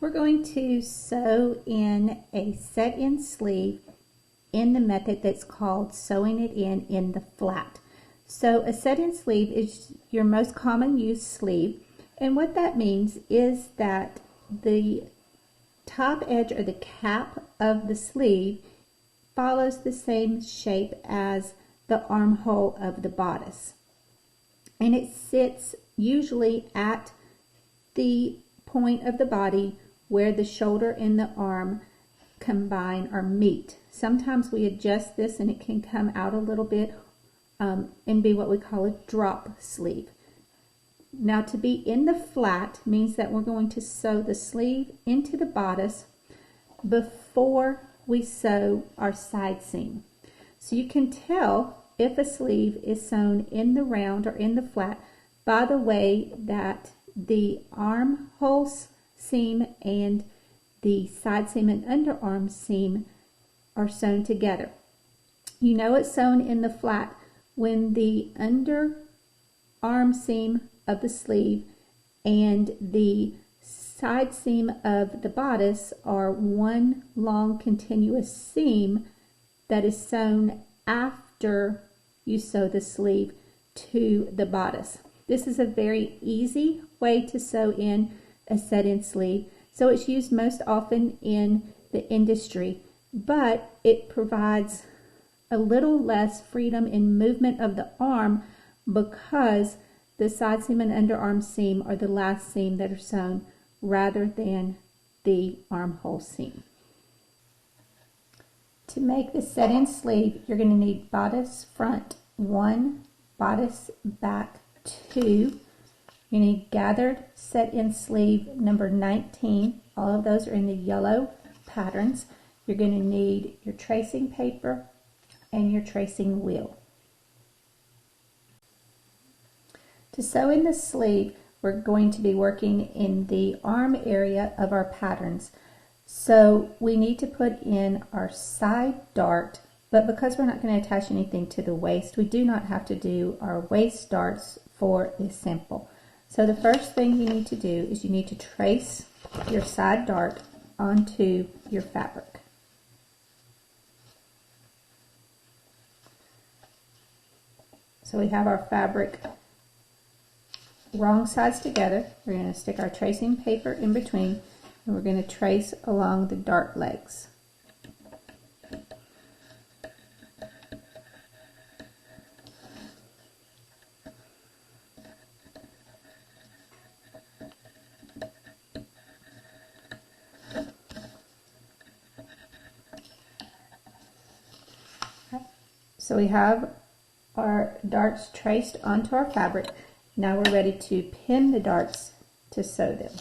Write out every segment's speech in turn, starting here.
We're going to sew in a set-in sleeve in the method that's called sewing it in the flat. So a set-in sleeve is your most common used sleeve, and what that means is that the top edge or the cap of the sleeve follows the same shape as the armhole of the bodice, and it sits usually at the point of the body where the shoulder and the arm combine or meet. Sometimes we adjust this and it can come out a little bit and be what we call a drop sleeve. Now, to be in the flat means that we're going to sew the sleeve into the bodice before we sew our side seam. So you can tell if a sleeve is sewn in the round or in the flat by the way that the armhole seam and the side seam and underarm seam are sewn together. You know it's sewn in the flat when the underarm seam of the sleeve and the side seam of the bodice are one long continuous seam that is sewn after you sew the sleeve to the bodice. This is a very easy way to sew in a set-in sleeve, so it's used most often in the industry, but it provides a little less freedom in movement of the arm because the side seam and underarm seam are the last seam that are sewn rather than the armhole seam. To make the set-in sleeve, you're going to need bodice front 1, bodice back 2. You need gathered set-in sleeve number 19. All of those are in the yellow patterns. You're going to need your tracing paper and your tracing wheel. To sew in the sleeve, we're going to be working in the arm area of our patterns. So we need to put in our side dart, but because we're not going to attach anything to the waist, we do not have to do our waist darts for this sample. So the first thing you need to do is you need to trace your side dart onto your fabric. So we have our fabric wrong sides together. We're going to stick our tracing paper in between and we're going to trace along the dart legs. So we have our darts traced onto our fabric. Now we're ready to pin the darts to sew them.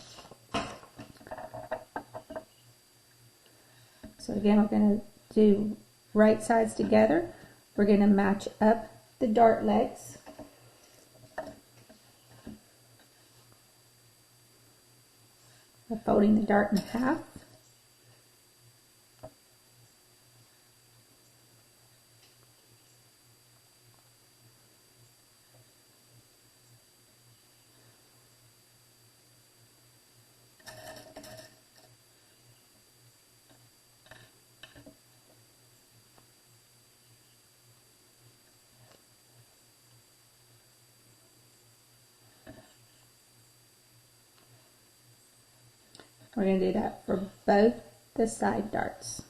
So again, we're going to do right sides together. We're going to match up the dart legs. We're folding the dart in half. We're going to do that for both the side darts.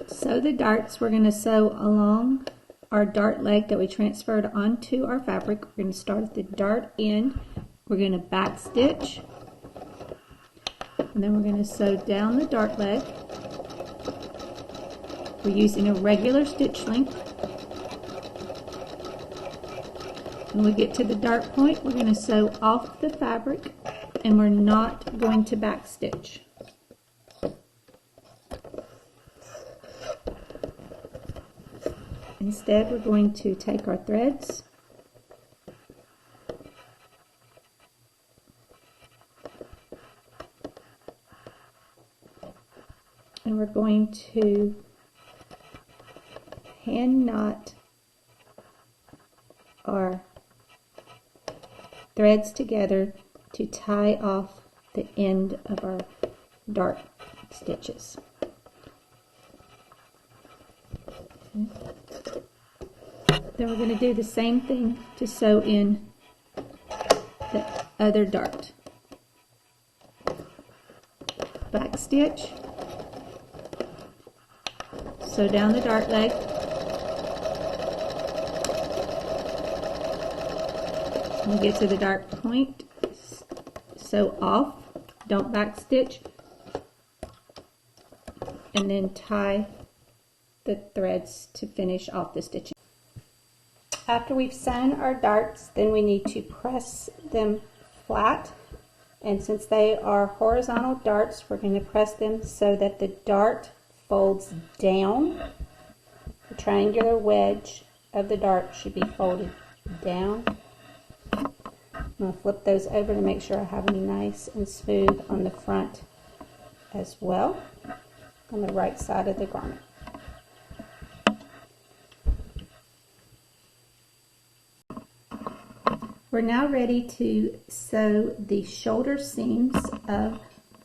So the darts, we're going to sew along our dart leg that we transferred onto our fabric. We're going to start at the dart end. We're going to back stitch, and then we're going to sew down the dart leg. We're using a regular stitch length. When we get to the dart point, we're going to sew off the fabric and we're not going to back stitch. Instead, we're going to take our threads and we're going to hand knot our threads together to tie off the end of our dart stitches. Then we're going to do the same thing to sew in the other dart. Back stitch, sew down the dart leg, when you get to the dart point, sew off, don't back stitch, and then tie the threads to finish off the stitching. After we've sewn our darts, then we need to press them flat, and since they are horizontal darts, we're going to press them so that the dart folds down. The triangular wedge of the dart should be folded down. I'm going to flip those over to make sure I have them nice and smooth on the front as well, on the right side of the garment. We're now ready to sew the shoulder seams of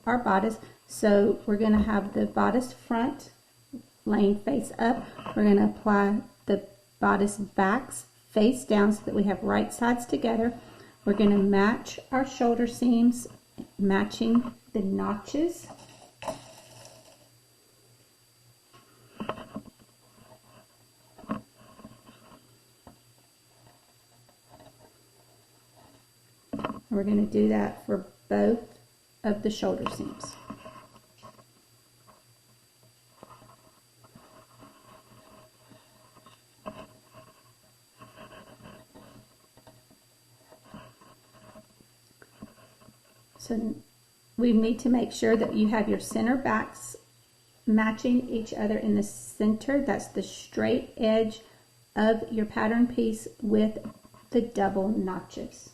our bodice. So we're going to have the bodice front laying face up. We're going to apply the bodice backs face down so that we have right sides together. We're going to match our shoulder seams, matching the notches. We're going to do that for both of the shoulder seams. So we need to make sure that you have your center backs matching each other in the center. That's the straight edge of your pattern piece with the double notches.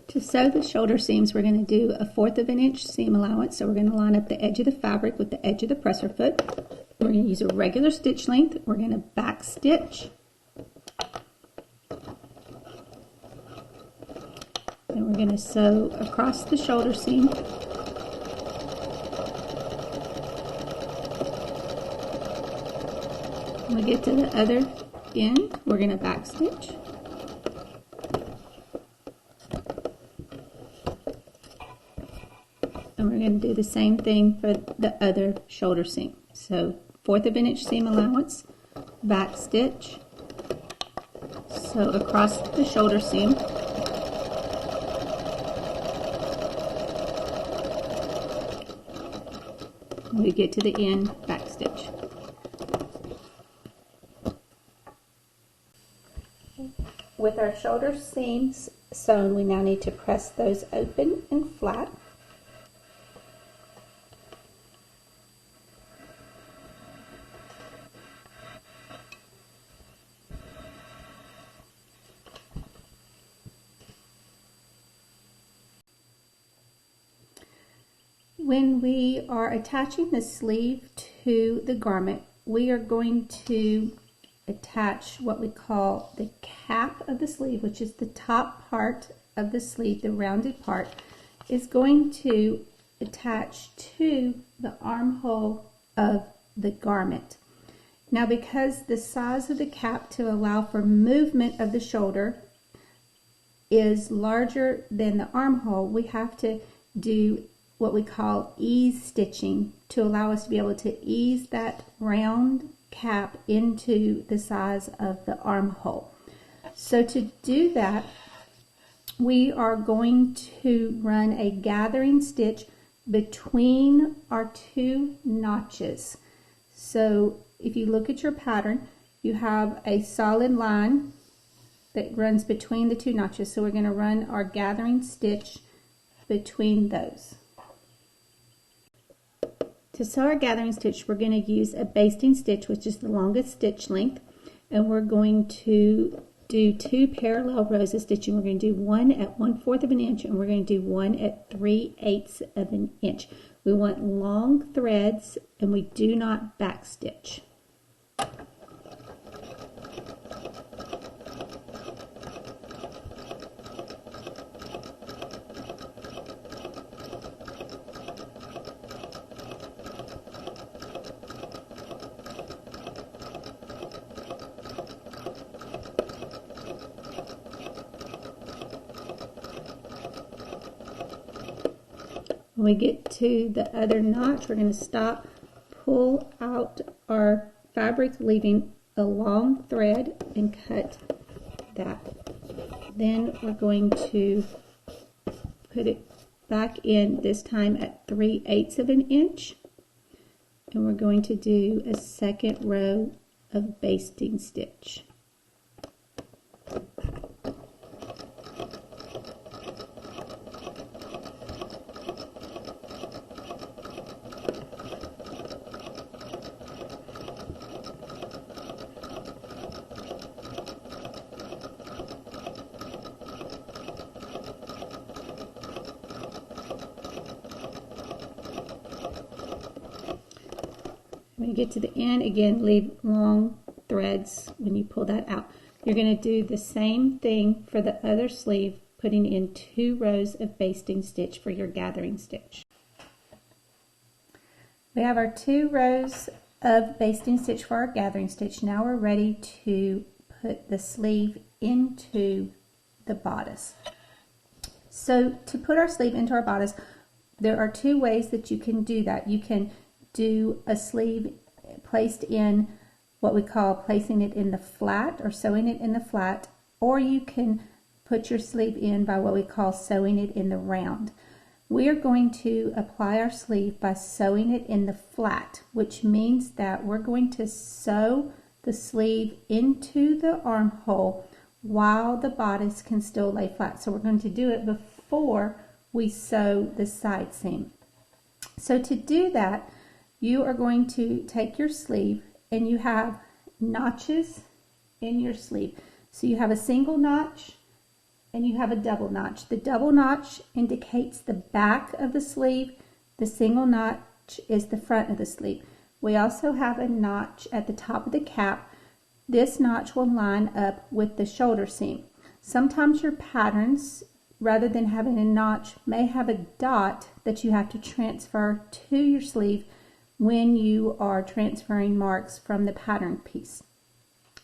To sew the shoulder seams, we're going to do a 1/4 of an inch seam allowance. So we're going to line up the edge of the fabric with the edge of the presser foot. We're going to use a regular stitch length. We're going to back stitch. And we're going to sew across the shoulder seam. When we get to the other end, we're going to back stitch. And we're going to do the same thing for the other shoulder seam. So 1/4 of an inch seam allowance, back stitch, sew across the shoulder seam, when we get to the end, back stitch. With our shoulder seams sewn, we now need to press those open and flat. When we are attaching the sleeve to the garment, we are going to attach what we call the cap of the sleeve, which is the top part of the sleeve. The rounded part is going to attach to the armhole of the garment. Now, because the size of the cap to allow for movement of the shoulder is larger than the armhole, we have to do what we call ease stitching to allow us to be able to ease that round cap into the size of the armhole. So to do that, we are going to run a gathering stitch between our two notches. So if you look at your pattern, you have a solid line that runs between the two notches. So we're going to run our gathering stitch between those. To sew our gathering stitch, we're going to use a basting stitch, which is the longest stitch length, and we're going to do 2 parallel rows of stitching. We're going to do one at 1/4 of an inch, and we're going to do one at 3/8 of an inch. We want long threads, and we do not back stitch. When we get to the other notch, we're going to stop, pull out our fabric, leaving a long thread, and cut that. Then we're going to put it back in, this time at 3/8 of an inch, and we're going to do a second row of basting stitch. When you get to the end, again, leave long threads when you pull that out. You're going to do the same thing for the other sleeve, putting in 2 rows of basting stitch for your gathering stitch. We have our 2 rows of basting stitch for our gathering stitch. Now we're ready to put the sleeve into the bodice. So to put our sleeve into our bodice, there are 2 ways that you can do that. You can do a sleeve placed in what we call placing it in the flat, or sewing it in the flat, or you can put your sleeve in by what we call sewing it in the round. We are going to apply our sleeve by sewing it in the flat, which means that we're going to sew the sleeve into the armhole while the bodice can still lay flat. So we're going to do it before we sew the side seam. So to do that, you are going to take your sleeve, and you have notches in your sleeve. So you have a single notch and you have a double notch. The double notch indicates the back of the sleeve. The single notch is the front of the sleeve. We also have a notch at the top of the cap. This notch will line up with the shoulder seam. Sometimes your patterns, rather than having a notch, may have a dot that you have to transfer to your sleeve when you are transferring marks from the pattern piece.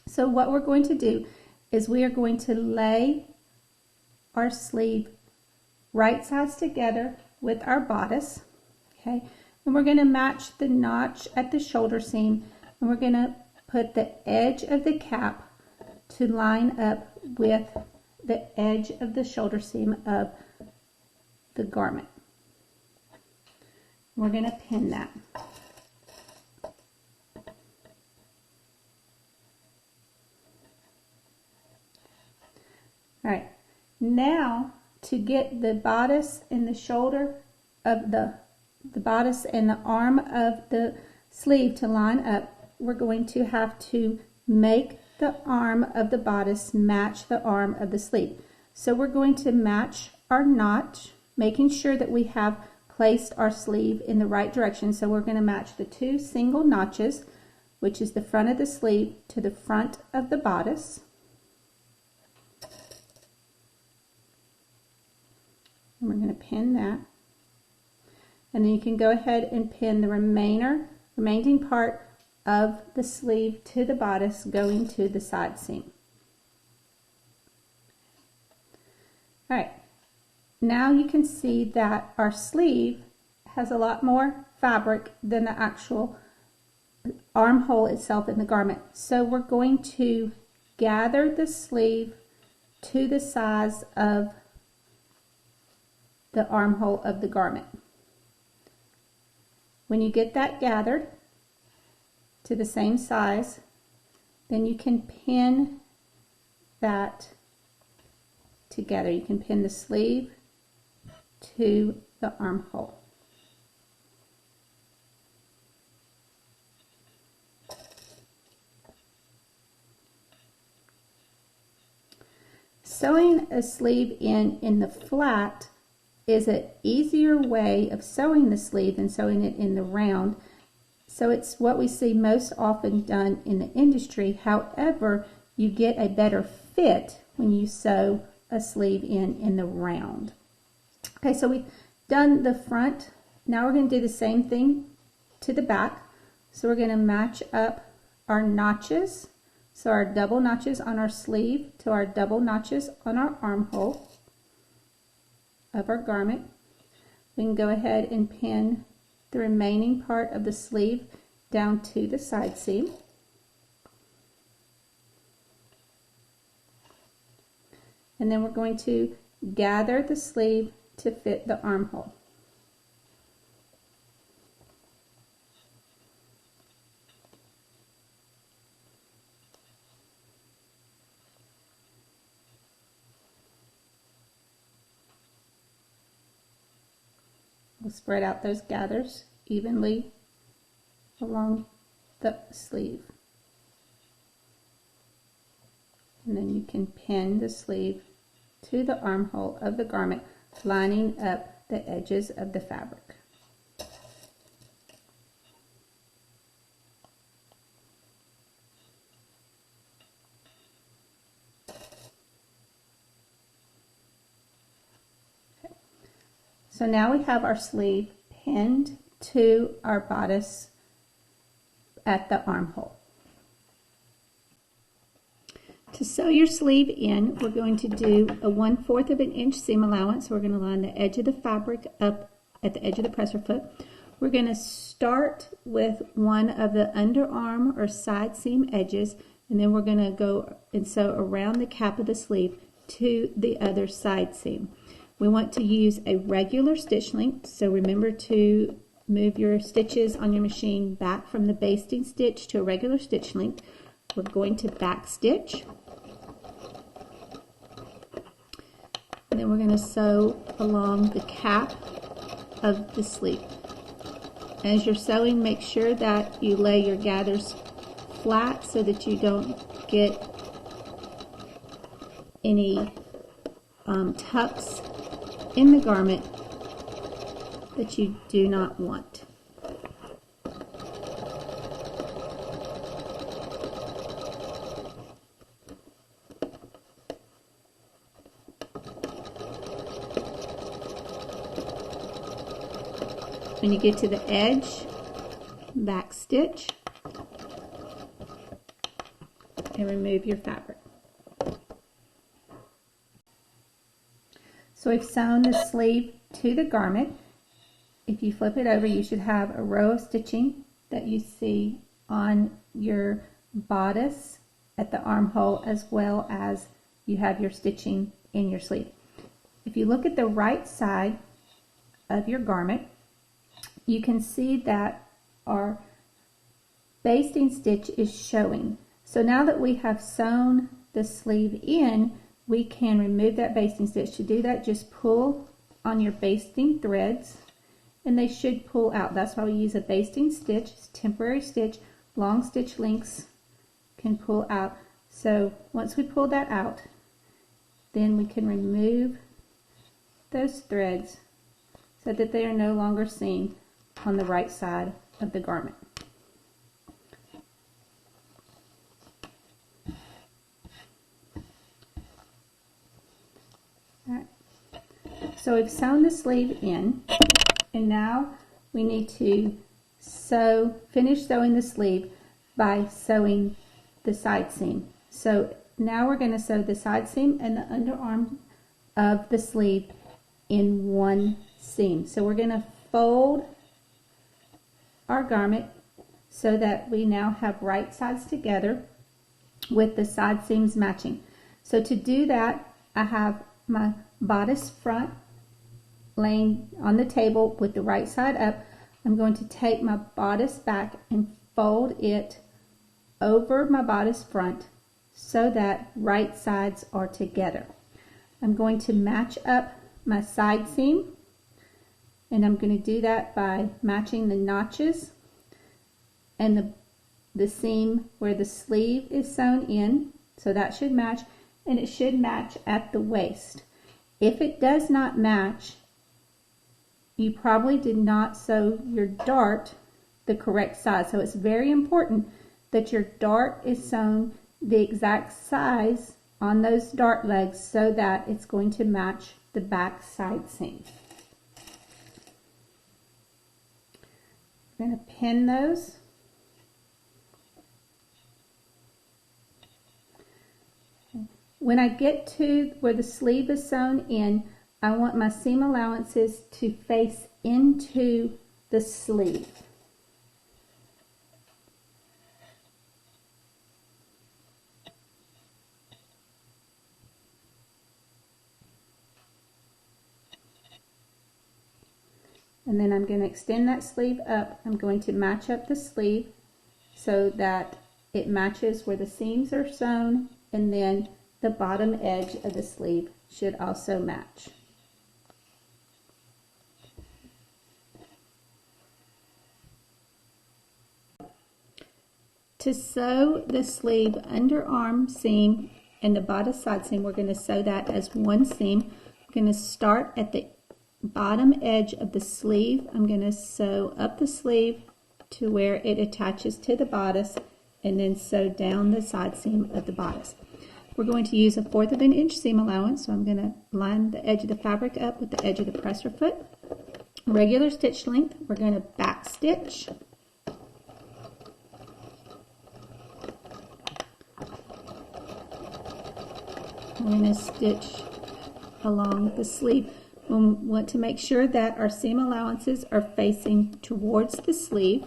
So what we're going to do is we are going to lay our sleeve right sides together with our bodice, okay? And we're going to match the notch at the shoulder seam, and we're going to put the edge of the cap to line up with the edge of the shoulder seam of the garment. We're going to pin that. All right, now to get the bodice and the shoulder of the bodice and the arm of the sleeve to line up, we're going to have to make the arm of the bodice match the arm of the sleeve. So we're going to match our notch, making sure that we have placed our sleeve in the right direction. So we're going to match the 2 single notches, which is the front of the sleeve, to the front of the bodice. And we're going to pin that. And then you can go ahead and pin the remaining part of the sleeve to the bodice, going to the side seam. All right, now you can see that our sleeve has a lot more fabric than the actual armhole itself in the garment. So we're going to gather the sleeve to the size of the armhole of the garment. When you get that gathered to the same size, then you can pin that together. You can pin the sleeve to the armhole. Sewing a sleeve in the flat is an easier way of sewing the sleeve than sewing it in the round. So it's what we see most often done in the industry. However, you get a better fit when you sew a sleeve in the round. Okay, so we've done the front. Now we're going to do the same thing to the back. So we're going to match up our notches. So our double notches on our sleeve to our double notches on our armhole of our garment. We can go ahead and pin the remaining part of the sleeve down to the side seam. And then we're going to gather the sleeve to fit the armhole. We'll spread out those gathers evenly along the sleeve. And then you can pin the sleeve to the armhole of the garment, lining up the edges of the fabric. So now we have our sleeve pinned to our bodice at the armhole. To sew your sleeve in, we're going to do a 1/4 of an inch seam allowance. We're going to line the edge of the fabric up at the edge of the presser foot. We're going to start with one of the underarm or side seam edges, and then we're going to go and sew around the cap of the sleeve to the other side seam. We want to use a regular stitch length, so remember to move your stitches on your machine back from the basting stitch to a regular stitch length. We're going to back stitch, and then we're going to sew along the cap of the sleeve. As you're sewing, make sure that you lay your gathers flat so that you don't get any tucks in the garment that you do not want. When you get to the edge, back stitch and remove your fabric. So we've sewn the sleeve to the garment. If you flip it over, you should have a row of stitching that you see on your bodice at the armhole, as well as you have your stitching in your sleeve. If you look at the right side of your garment, you can see that our basting stitch is showing. So now that we have sewn the sleeve in, we can remove that basting stitch. To do that, just pull on your basting threads and they should pull out. That's why we use a basting stitch. It's a temporary stitch. Long stitch lengths can pull out. So once we pull that out, then we can remove those threads so that they are no longer seen on the right side of the garment. So we've sewn the sleeve in, and now we need to finish sewing the sleeve by sewing the side seam. So now we're going to sew the side seam and the underarm of the sleeve in one seam. So we're going to fold our garment so that we now have right sides together with the side seams matching. So to do that, I have my bodice front laying on the table with the right side up. I'm going to take my bodice back and fold it over my bodice front so that right sides are together. I'm going to match up my side seam, and I'm going to do that by matching the notches and the seam where the sleeve is sewn in, so that should match, and it should match at the waist. If it does not match, you probably did not sew your dart the correct size. So it's very important that your dart is sewn the exact size on those dart legs so that it's going to match the back side seam. I'm going to pin those. When I get to where the sleeve is sewn in, I want my seam allowances to face into the sleeve. And then I'm going to extend that sleeve up. I'm going to match up the sleeve so that it matches where the seams are sewn, and then the bottom edge of the sleeve should also match. To sew the sleeve underarm seam and the bodice side seam, we're going to sew that as one seam. I'm going to start at the bottom edge of the sleeve. I'm going to sew up the sleeve to where it attaches to the bodice, and then sew down the side seam of the bodice. We're going to use a 1/4 of an inch seam allowance, so I'm going to line the edge of the fabric up with the edge of the presser foot. Regular stitch length, we're going to back stitch. We're going to stitch along the sleeve. We want to make sure that our seam allowances are facing towards the sleeve.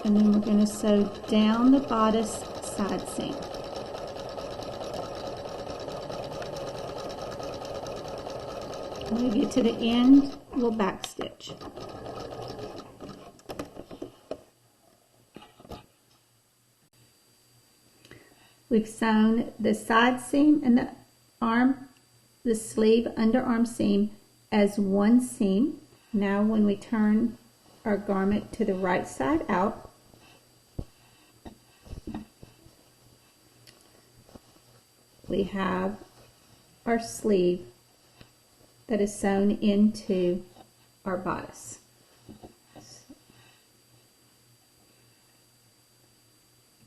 And then we're going to sew down the bodice side seam. When we get to the end, we'll back stitch. We've sewn the side seam and the sleeve underarm seam as one seam. Now when we turn our garment to the right side out, we have our sleeve that is sewn into our bodice.